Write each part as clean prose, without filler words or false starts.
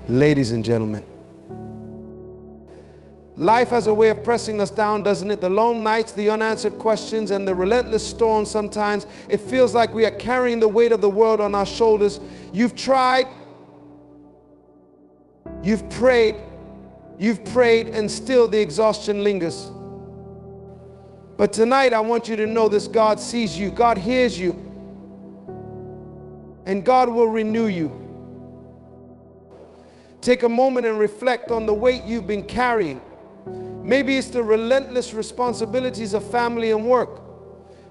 Ladies and gentlemen, life has a way of pressing us down, doesn't it? The long nights, the unanswered questions, and the relentless storms. Sometimes it feels like we are carrying the weight of the world on our shoulders. You've tried, you've prayed, and still the exhaustion lingers. But tonight I want you to know this: God sees you, God hears you, and God will renew you. Take a moment and reflect on the weight you've been carrying. Maybe it's the relentless responsibilities of family and work.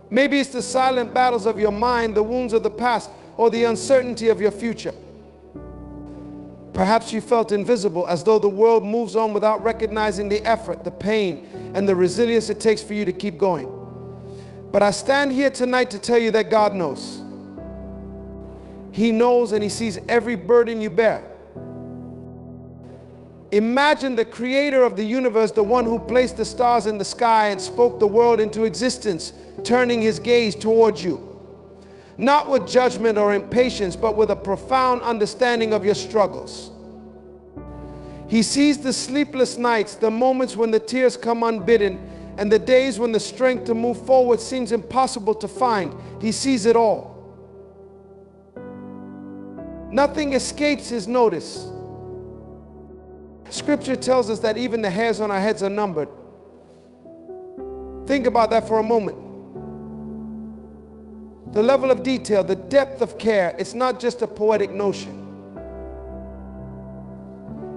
Maybe it's the silent battles of your mind, the wounds of the past, or the uncertainty of your future. Perhaps you felt invisible, as though the world moves on without recognizing the effort, the pain, and the resilience it takes for you to keep going. But I stand here tonight to tell you that God knows. He knows, and He sees every burden you bear. Imagine the creator of the universe, the one who placed the stars in the sky and spoke the world into existence, turning His gaze towards you. Not with judgment or impatience, but with a profound understanding of your struggles. He sees the sleepless nights, the moments when the tears come unbidden, and the days when the strength to move forward seems impossible to find. He sees it all. Nothing escapes His notice. Scripture tells us that even the hairs on our heads are numbered. Think about that for a moment. The level of detail, the depth of care, it's not just a poetic notion.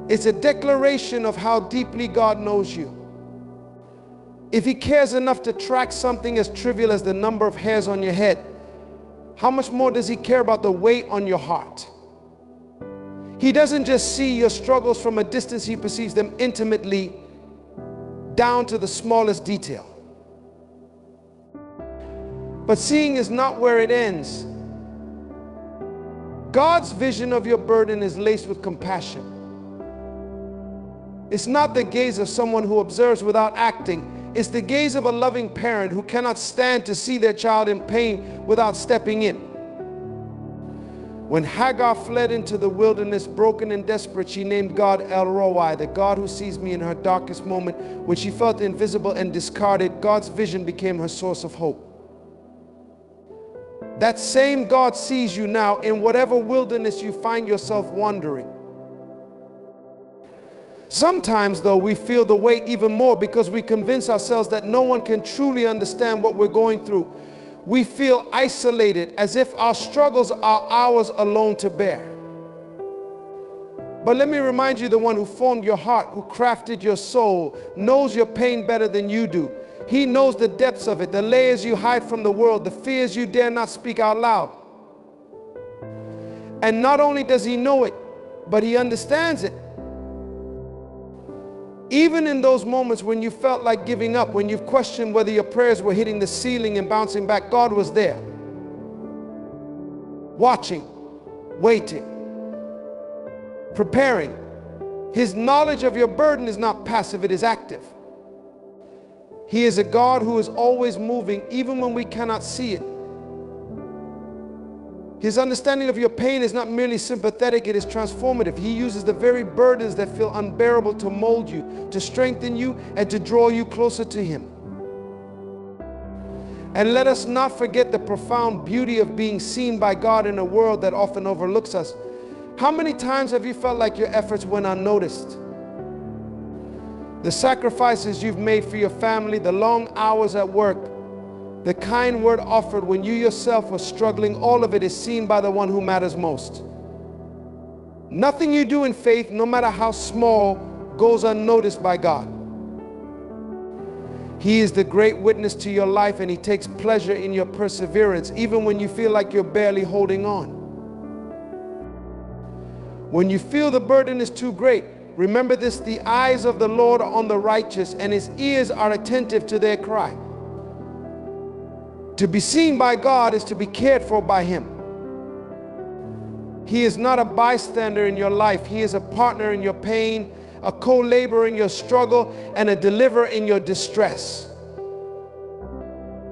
It's a declaration of how deeply God knows you. If He cares enough to track something as trivial as the number of hairs on your head, how much more does He care about the weight on your heart? He doesn't just see your struggles from a distance, He perceives them intimately, down to the smallest detail. But seeing is not where it ends. God's vision of your burden is laced with compassion. It's not the gaze of someone who observes without acting. It's the gaze of a loving parent who cannot stand to see their child in pain without stepping in. When Hagar fled into the wilderness, broken and desperate, she named God El Roi, the God who sees me in her darkest moment. When she felt invisible and discarded, God's vision became her source of hope. That same God sees you now in whatever wilderness you find yourself wandering. Sometimes, though, we feel the weight even more because we convince ourselves that no one can truly understand what we're going through. We feel isolated, as if our struggles are ours alone to bear. But let me remind you, the one who formed your heart, who crafted your soul, knows your pain better than you do. He knows the depths of it, the layers you hide from the world, the fears you dare not speak out loud. And not only does He know it, but He understands it. Even in those moments when you felt like giving up, when you've questioned whether your prayers were hitting the ceiling and bouncing back, God was there, watching, waiting, preparing. His knowledge of your burden is not passive, it is active. He is a God who is always moving, even when we cannot see it. His understanding of your pain is not merely sympathetic, it is transformative. He uses the very burdens that feel unbearable to mold you, to strengthen you, and to draw you closer to Him. And let us not forget the profound beauty of being seen by God in a world that often overlooks us. How many times have you felt like your efforts went unnoticed? The sacrifices you've made for your family, the long hours at work, the kind word offered when you yourself were struggling, all of it is seen by the one who matters most. Nothing you do in faith, no matter how small, goes unnoticed by God. He is the great witness to your life, and He takes pleasure in your perseverance, even when you feel like you're barely holding on. When you feel the burden is too great, remember this: the eyes of the Lord are on the righteous, and His ears are attentive to their cry. To be seen by God is to be cared for by Him. He is not a bystander in your life. He is a partner in your pain, a co-laborer in your struggle, and a deliverer in your distress.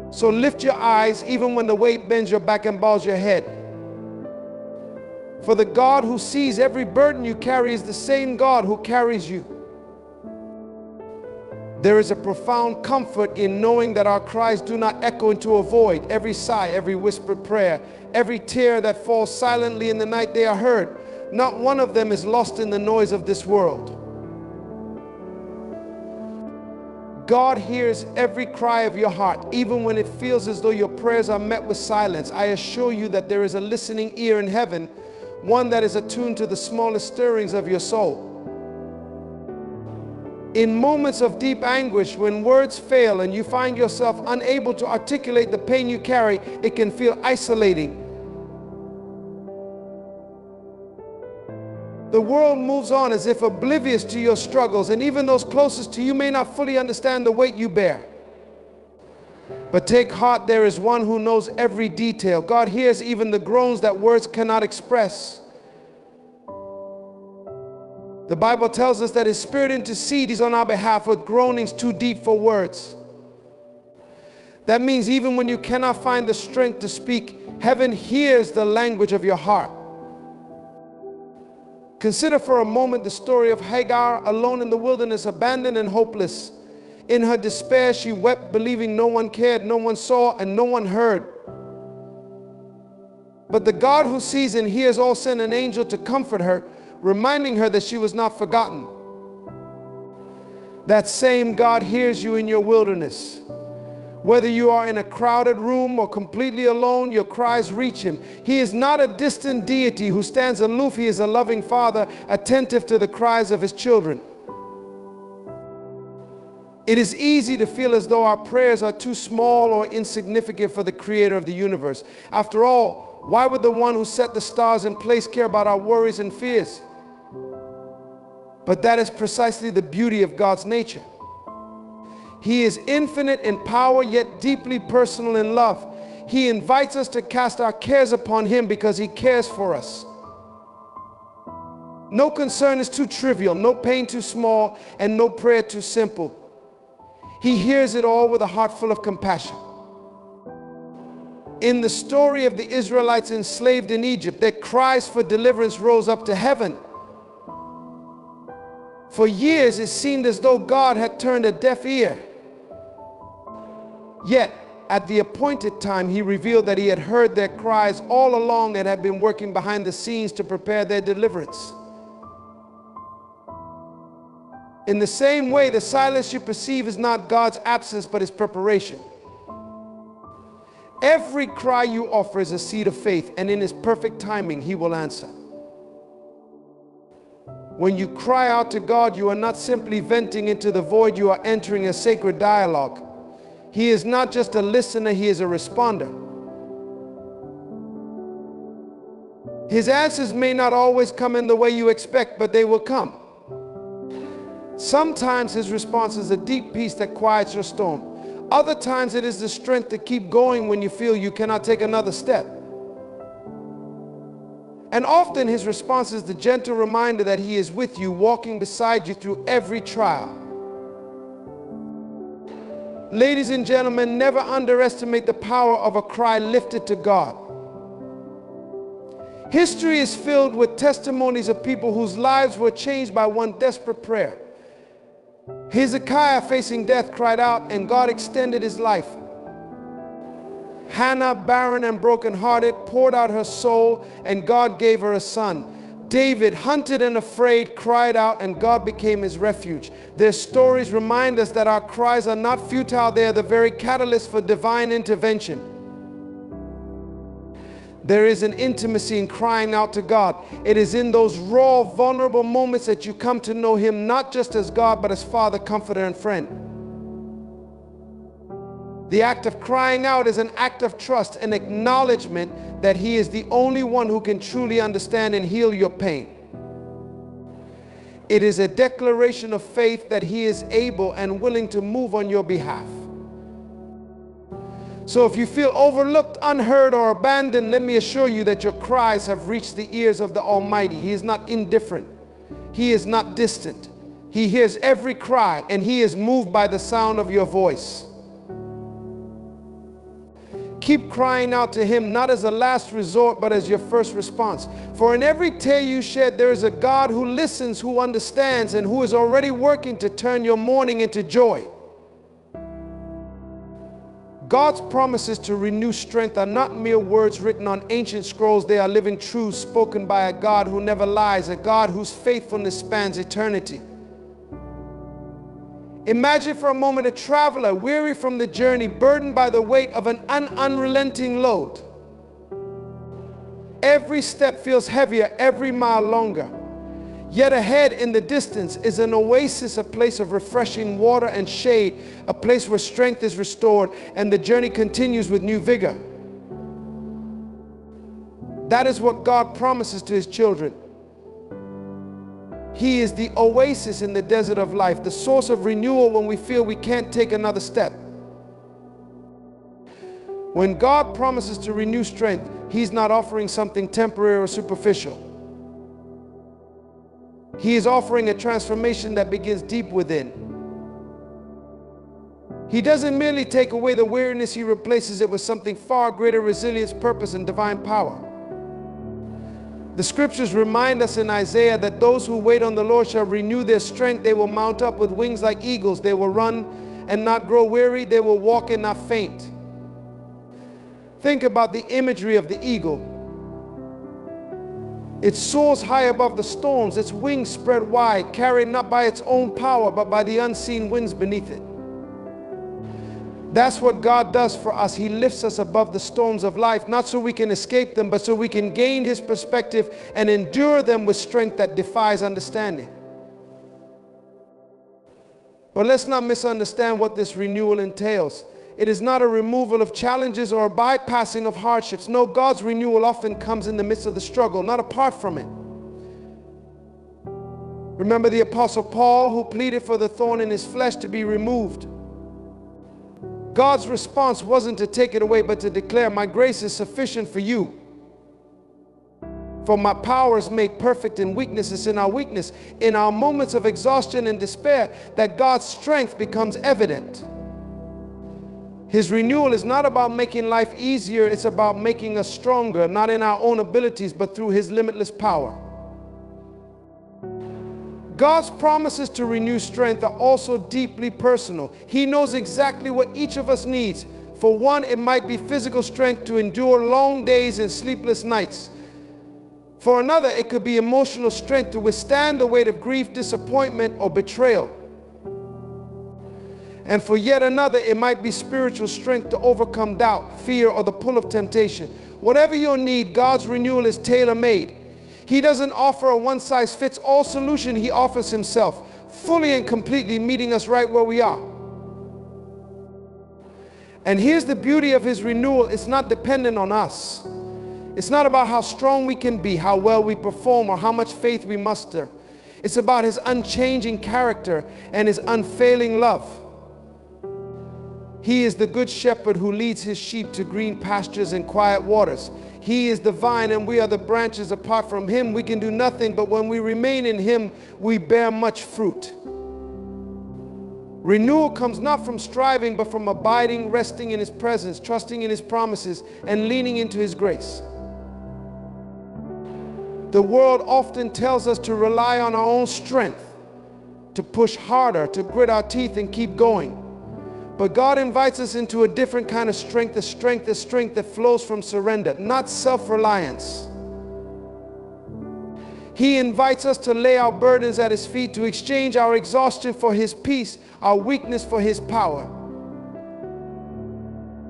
So lift your eyes even when the weight bends your back and bows your head. For the God who sees every burden you carry is the same God who carries you. There is a profound comfort in knowing that our cries do not echo into a void. Every sigh, every whispered prayer, every tear that falls silently in the night, they are heard. Not one of them is lost in the noise of this world. God hears every cry of your heart, even when it feels as though your prayers are met with silence. I assure you that there is a listening ear in heaven, one that is attuned to the smallest stirrings of your soul. In moments of deep anguish, when words fail and you find yourself unable to articulate the pain you carry, it can feel isolating. The world moves on as if oblivious to your struggles, and even those closest to you may not fully understand the weight you bear. But take heart, there is one who knows every detail. God hears even the groans that words cannot express. The Bible tells us that His Spirit intercedes on our behalf with groanings too deep for words. That means even when you cannot find the strength to speak, heaven hears the language of your heart. Consider for a moment the story of Hagar, alone in the wilderness, abandoned and hopeless. In her despair, she wept, believing no one cared, no one saw, and no one heard. But the God who sees and hears all sent an angel to comfort her, reminding her that she was not forgotten. That same God hears you in your wilderness. Whether you are in a crowded room or completely alone, your cries reach Him. He is not a distant deity who stands aloof. He is a loving Father, attentive to the cries of His children. It is easy to feel as though our prayers are too small or insignificant for the Creator of the universe. After all, why would the one who set the stars in place care about our worries and fears? But that is precisely the beauty of God's nature. He is infinite in power, yet deeply personal in love. He invites us to cast our cares upon Him because He cares for us. No concern is too trivial, no pain too small, and no prayer too simple. He hears it all with a heart full of compassion. In the story of the Israelites enslaved in Egypt, their cries for deliverance rose up to heaven. For years, it seemed as though God had turned a deaf ear. Yet, at the appointed time, He revealed that He had heard their cries all along and had been working behind the scenes to prepare their deliverance. In the same way, the silence you perceive is not God's absence, but His preparation. Every cry you offer is a seed of faith, and in His perfect timing, He will answer. When you cry out to God, you are not simply venting into the void, you are entering a sacred dialogue. He is not just a listener, He is a responder. His answers may not always come in the way you expect, but they will come. Sometimes His response is a deep peace that quiets your storm. Other times it is the strength to keep going when you feel you cannot take another step. And often His response is the gentle reminder that He is with you, walking beside you through every trial. Ladies and gentlemen, never underestimate the power of a cry lifted to God. History is filled with testimonies of people whose lives were changed by one desperate prayer. Hezekiah, facing death, cried out, and God extended his life. Hannah, barren and brokenhearted, poured out her soul, and God gave her a son. David, hunted and afraid, cried out, and God became his refuge. Their stories remind us that our cries are not futile. They are the very catalyst for divine intervention. There is an intimacy in crying out to God. It is in those raw, vulnerable moments that you come to know Him not just as God, but as Father, Comforter, and Friend. The act of crying out is an act of trust, an acknowledgement that He is the only one who can truly understand and heal your pain. It is a declaration of faith that He is able and willing to move on your behalf. So if you feel overlooked, unheard, or abandoned, let me assure you that your cries have reached the ears of the Almighty. He is not indifferent. He is not distant. He hears every cry, and He is moved by the sound of your voice. Keep crying out to Him, not as a last resort, but as your first response. For in every tear you shed, there is a God who listens, who understands, and who is already working to turn your mourning into joy. God's promises to renew strength are not mere words written on ancient scrolls. They are living truths spoken by a God who never lies, a God whose faithfulness spans eternity. Imagine for a moment a traveler, weary from the journey, burdened by the weight of an unrelenting load. Every step feels heavier, every mile longer. Yet ahead in the distance is an oasis, a place of refreshing water and shade, a place where strength is restored and the journey continues with new vigor. That is what God promises to His children. He is the oasis in the desert of life, the source of renewal when we feel we can't take another step. When God promises to renew strength, He's not offering something temporary or superficial. He is offering a transformation that begins deep within. He doesn't merely take away the weariness, He replaces it with something far greater: resilience, purpose, and divine power. The scriptures remind us in Isaiah that those who wait on the Lord shall renew their strength. They will mount up with wings like eagles. They will run and not grow weary. They will walk and not faint. Think about the imagery of the eagle. It soars high above the storms, its wings spread wide, carried not by its own power, but by the unseen winds beneath it. That's what God does for us. He lifts us above the storms of life, not so we can escape them, but so we can gain His perspective and endure them with strength that defies understanding. But let's not misunderstand what this renewal entails. It is not a removal of challenges or a bypassing of hardships. No, God's renewal often comes in the midst of the struggle, not apart from it. Remember the Apostle Paul, who pleaded for the thorn in his flesh to be removed. God's response wasn't to take it away, but to declare, "My grace is sufficient for you. For my power is made perfect in weakness." It's in our weakness, in our moments of exhaustion and despair, that God's strength becomes evident. His renewal is not about making life easier. It's about making us stronger, not in our own abilities, but through His limitless power. God's promises to renew strength are also deeply personal. He knows exactly what each of us needs. For one, it might be physical strength to endure long days and sleepless nights. For another, it could be emotional strength to withstand the weight of grief, disappointment, or betrayal. And for yet another, it might be spiritual strength to overcome doubt, fear, or the pull of temptation. Whatever your need, God's renewal is tailor-made. He doesn't offer a one-size-fits-all solution. He offers Himself, fully and completely meeting us right where we are. And here's the beauty of His renewal. It's not dependent on us. It's not about how strong we can be, how well we perform, or how much faith we muster. It's about His unchanging character and His unfailing love. He is the good shepherd who leads His sheep to green pastures and quiet waters. He is the vine and we are the branches. Apart from Him, we can do nothing, but when we remain in Him, we bear much fruit. Renewal comes not from striving, but from abiding, resting in His presence, trusting in His promises, and leaning into His grace. The world often tells us to rely on our own strength, to push harder, to grit our teeth and keep going. But God invites us into a different kind of strength, the strength that flows from surrender, not self-reliance. He invites us to lay our burdens at His feet, to exchange our exhaustion for His peace, our weakness for His power.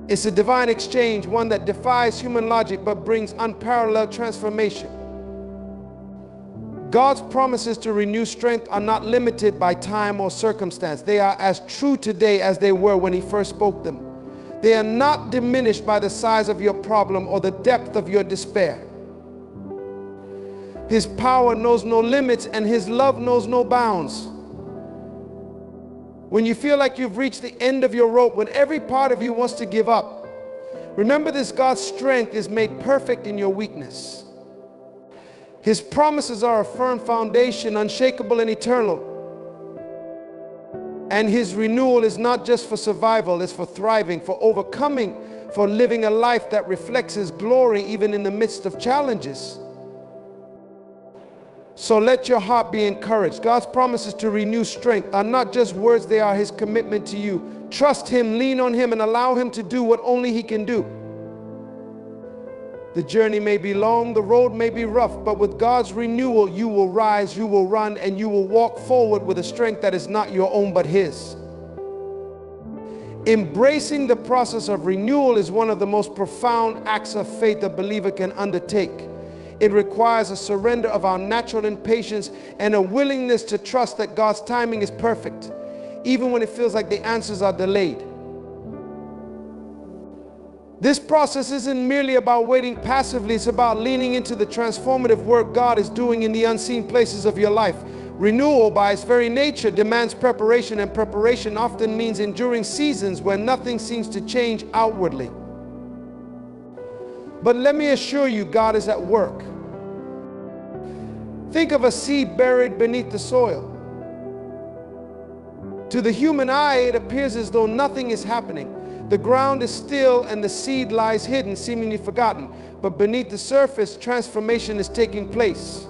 It's a divine exchange, one that defies human logic but brings unparalleled transformation. God's promises to renew strength are not limited by time or circumstance. They are as true today as they were when He first spoke them. They are not diminished by the size of your problem or the depth of your despair. His power knows no limits and His love knows no bounds. When you feel like you've reached the end of your rope, when every part of you wants to give up, remember this: God's strength is made perfect in your weakness. His promises are a firm foundation, unshakable and eternal. And His renewal is not just for survival, it's for thriving, for overcoming, for living a life that reflects His glory even in the midst of challenges. So let your heart be encouraged. God's promises to renew strength are not just words, they are His commitment to you. Trust Him, lean on Him, and allow Him to do what only He can do. The journey may be long, the road may be rough, but with God's renewal, you will rise, you will run, and you will walk forward with a strength that is not your own but His. Embracing the process of renewal is one of the most profound acts of faith a believer can undertake. It requires a surrender of our natural impatience and a willingness to trust that God's timing is perfect, even when it feels like the answers are delayed. This process isn't merely about waiting passively, it's about leaning into the transformative work God is doing in the unseen places of your life. Renewal, by its very nature, demands preparation, and preparation often means enduring seasons where nothing seems to change outwardly. But let me assure you, God is at work. Think of a seed buried beneath the soil. To the human eye, it appears as though nothing is happening. The ground is still and the seed lies hidden, seemingly forgotten. But beneath the surface, transformation is taking place.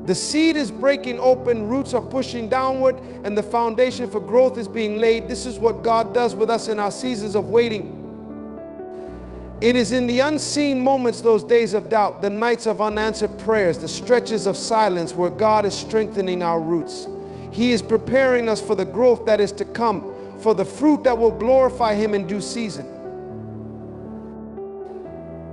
The seed is breaking open, roots are pushing downward, and the foundation for growth is being laid. This is what God does with us in our seasons of waiting. It is in the unseen moments, those days of doubt, the nights of unanswered prayers, the stretches of silence, where God is strengthening our roots. He is preparing us for the growth that is to come, for the fruit that will glorify Him in due season.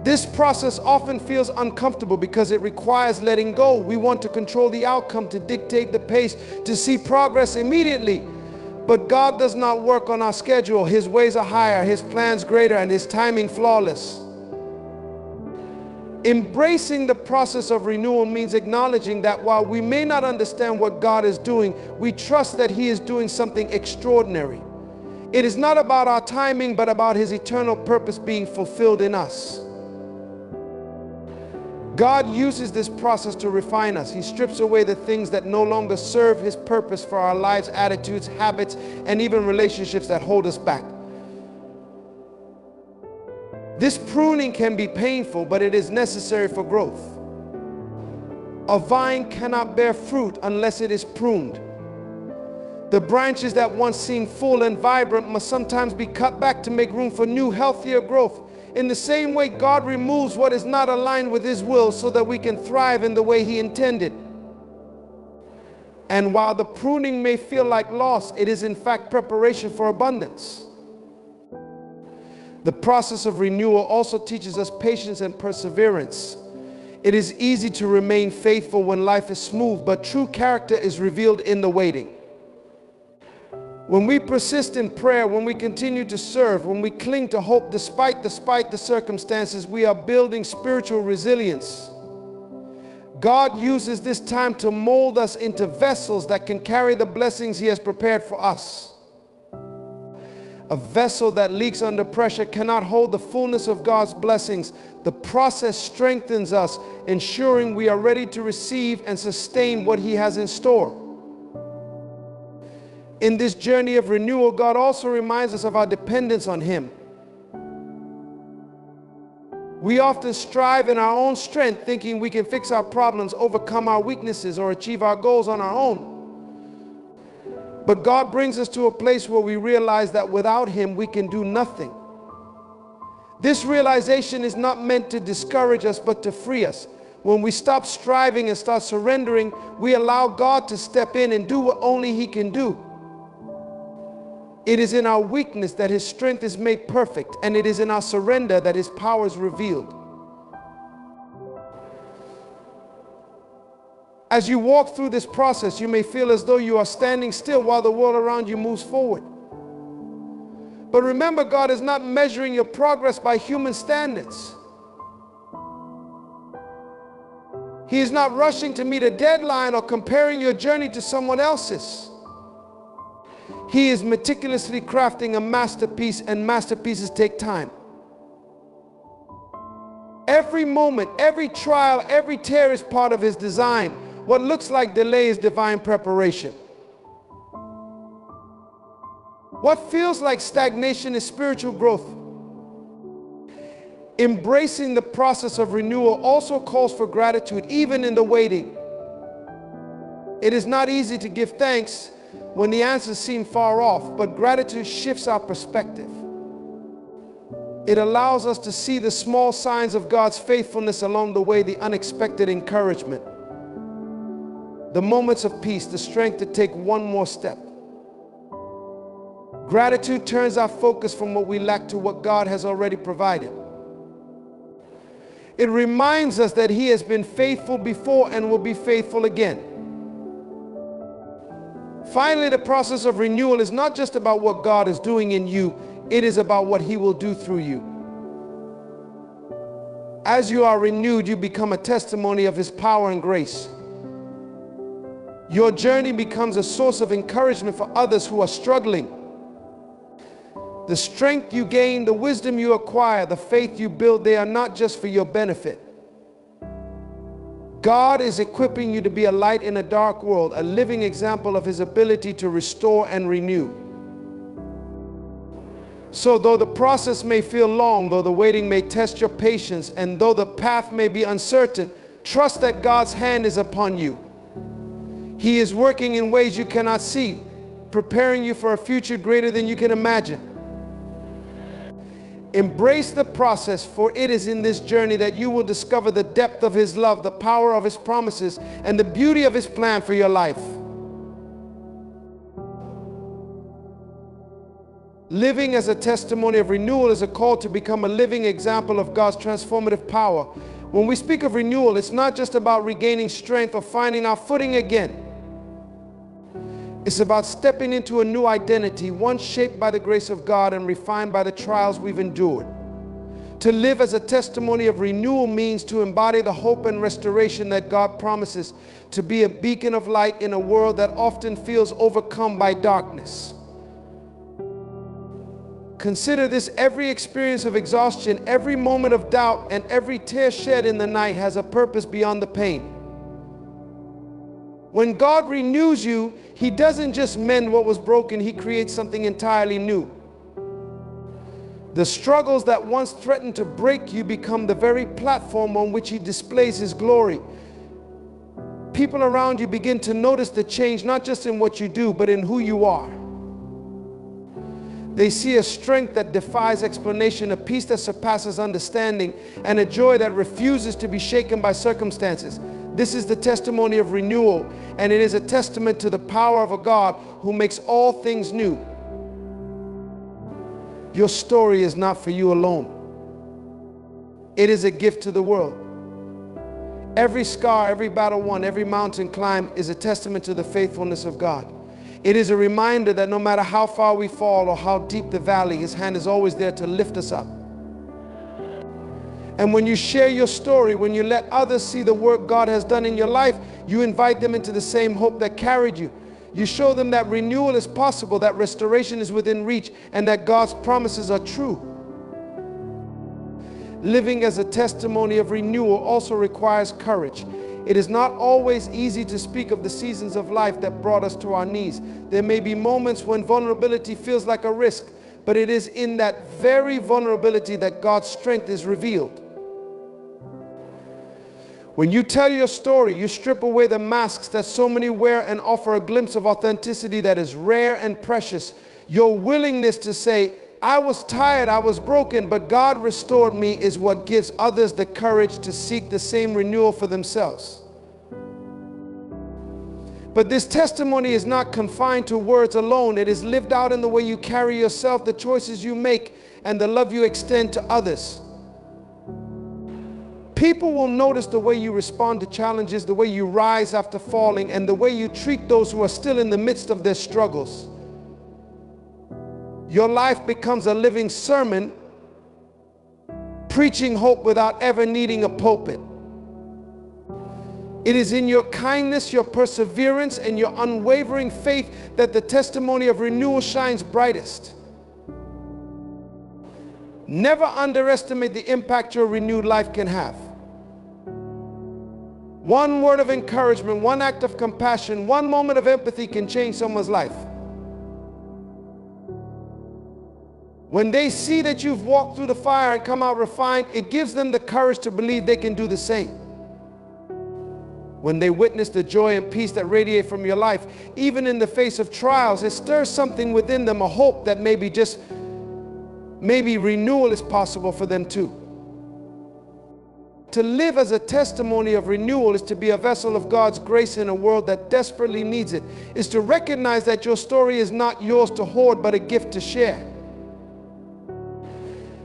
This process often feels uncomfortable because it requires letting go. We want to control the outcome, to dictate the pace, to see progress immediately. But God does not work on our schedule. His ways are higher, His plans greater, and His timing flawless. Embracing the process of renewal means acknowledging that while we may not understand what God is doing, we trust that He is doing something extraordinary. It is not about our timing, but about His eternal purpose being fulfilled in us. God uses this process to refine us. He strips away the things that no longer serve His purpose for our lives, attitudes, habits, and even relationships that hold us back. This pruning can be painful, but it is necessary for growth. A vine cannot bear fruit unless it is pruned. The branches that once seemed full and vibrant must sometimes be cut back to make room for new, healthier growth. In the same way, God removes what is not aligned with His will so that we can thrive in the way He intended. And while the pruning may feel like loss, it is in fact preparation for abundance. The process of renewal also teaches us patience and perseverance. It is easy to remain faithful when life is smooth, but true character is revealed in the waiting. When we persist in prayer, when we continue to serve, when we cling to hope despite the circumstances, we are building spiritual resilience. God uses this time to mold us into vessels that can carry the blessings He has prepared for us. A vessel that leaks under pressure cannot hold the fullness of God's blessings. The process strengthens us, ensuring we are ready to receive and sustain what He has in store. In this journey of renewal, God also reminds us of our dependence on Him. We often strive in our own strength, thinking we can fix our problems, overcome our weaknesses, or achieve our goals on our own. But God brings us to a place where we realize that without Him, we can do nothing. This realization is not meant to discourage us, but to free us. When we stop striving and start surrendering, we allow God to step in and do what only He can do. It is in our weakness that His strength is made perfect, and it is in our surrender that His power is revealed. As you walk through this process, you may feel as though you are standing still while the world around you moves forward. But remember, God is not measuring your progress by human standards. He is not rushing to meet a deadline or comparing your journey to someone else's. He is meticulously crafting a masterpiece, and masterpieces take time. Every moment, every trial, every tear is part of His design. What looks like delay is divine preparation. What feels like stagnation is spiritual growth. Embracing the process of renewal also calls for gratitude, even in the waiting. It is not easy to give thanks when the answers seem far off, but gratitude shifts our perspective. It allows us to see the small signs of God's faithfulness along the way, the unexpected encouragement, the moments of peace, the strength to take one more step. Gratitude turns our focus from what we lack to what God has already provided. It reminds us that He has been faithful before and will be faithful again. Finally, the process of renewal is not just about what God is doing in you, it is about what He will do through you. As you are renewed, you become a testimony of His power and grace. Your journey becomes a source of encouragement for others who are struggling. The strength you gain, the wisdom you acquire, the faith you build, they are not just for your benefit. God is equipping you to be a light in a dark world, a living example of His ability to restore and renew. So though the process may feel long, though the waiting may test your patience, and though the path may be uncertain, trust that God's hand is upon you. He is working in ways you cannot see, preparing you for a future greater than you can imagine. Embrace the process, for it is in this journey that you will discover the depth of His love, the power of His promises, and the beauty of His plan for your life. Living as a testimony of renewal is a call to become a living example of God's transformative power. When we speak of renewal, it's not just about regaining strength or finding our footing again. It's about stepping into a new identity, one shaped by the grace of God and refined by the trials we've endured. To live as a testimony of renewal means to embody the hope and restoration that God promises, to be a beacon of light in a world that often feels overcome by darkness. Consider this: every experience of exhaustion, every moment of doubt, and every tear shed in the night has a purpose beyond the pain. When God renews you, He doesn't just mend what was broken, He creates something entirely new. The struggles that once threatened to break you become the very platform on which He displays His glory. People around you begin to notice the change, not just in what you do, but in who you are. They see a strength that defies explanation, a peace that surpasses understanding, and a joy that refuses to be shaken by circumstances. This is the testimony of renewal, and it is a testament to the power of a God who makes all things new. Your story is not for you alone. It is a gift to the world. Every scar, every battle won, every mountain climbed is a testament to the faithfulness of God. It is a reminder that no matter how far we fall or how deep the valley, His hand is always there to lift us up. And when you share your story, when you let others see the work God has done in your life, you invite them into the same hope that carried you. You show them that renewal is possible, that restoration is within reach, and that God's promises are true. Living as a testimony of renewal also requires courage. It is not always easy to speak of the seasons of life that brought us to our knees. There may be moments when vulnerability feels like a risk, but it is in that very vulnerability that God's strength is revealed. When you tell your story, you strip away the masks that so many wear and offer a glimpse of authenticity that is rare and precious. Your willingness to say, "I was tired, I was broken, but God restored me," is what gives others the courage to seek the same renewal for themselves. But this testimony is not confined to words alone. It is lived out in the way you carry yourself, the choices you make, and the love you extend to others. People will notice the way you respond to challenges, the way you rise after falling, and the way you treat those who are still in the midst of their struggles. Your life becomes a living sermon, preaching hope without ever needing a pulpit. It is in your kindness, your perseverance, and your unwavering faith that the testimony of renewal shines brightest. Never underestimate the impact your renewed life can have. One word of encouragement, one act of compassion, one moment of empathy can change someone's life. When they see that you've walked through the fire and come out refined, it gives them the courage to believe they can do the same. When they witness the joy and peace that radiate from your life, even in the face of trials, it stirs something within them, a hope that maybe renewal is possible for them too. To live as a testimony of renewal is to be a vessel of God's grace in a world that desperately needs it. Is to recognize that your story is not yours to hoard, but a gift to share.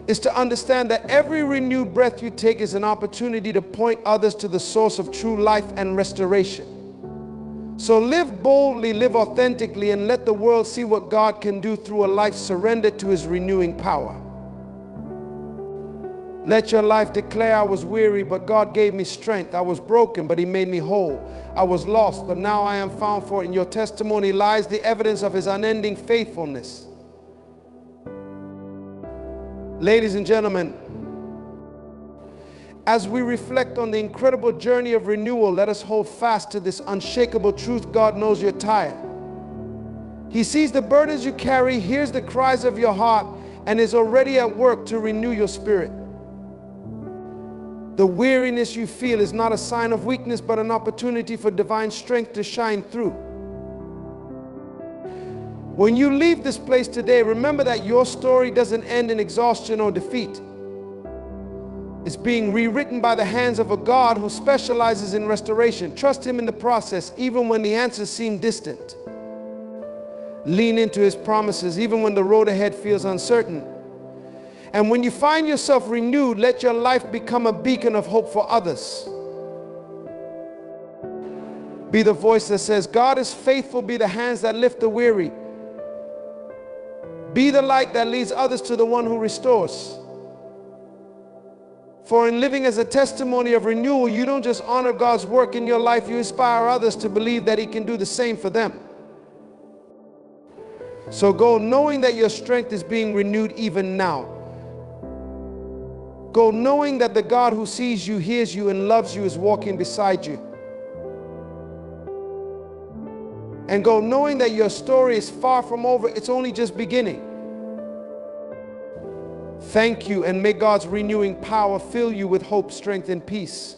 Is to understand that every renewed breath you take is an opportunity to point others to the source of true life and restoration. So live boldly, live authentically, and let the world see what God can do through a life surrendered to His renewing power. Let your life declare, I was weary, but God gave me strength. I was broken, but He made me whole. I was lost, but now I am found. For in your testimony lies the evidence of His unending faithfulness. Ladies and gentlemen, as we reflect on the incredible journey of renewal, let us hold fast to this unshakable truth. God knows you're tired. He sees the burdens you carry, hears the cries of your heart, and is already at work to renew your spirit. The weariness you feel is not a sign of weakness, but an opportunity for divine strength to shine through. When you leave this place today, remember that your story doesn't end in exhaustion or defeat. It's being rewritten by the hands of a God who specializes in restoration. Trust Him in the process, even when the answers seem distant. Lean into His promises, even when the road ahead feels uncertain. And when you find yourself renewed, let your life become a beacon of hope for others. Be the voice that says, God is faithful. Be the hands that lift the weary. Be the light that leads others to the one who restores. For in living as a testimony of renewal, you don't just honor God's work in your life, you inspire others to believe that He can do the same for them. So go knowing that your strength is being renewed even now. Go knowing that the God who sees you, hears you, and loves you is walking beside you. And go knowing that your story is far from over, it's only just beginning. Thank you, and may God's renewing power fill you with hope, strength, and peace.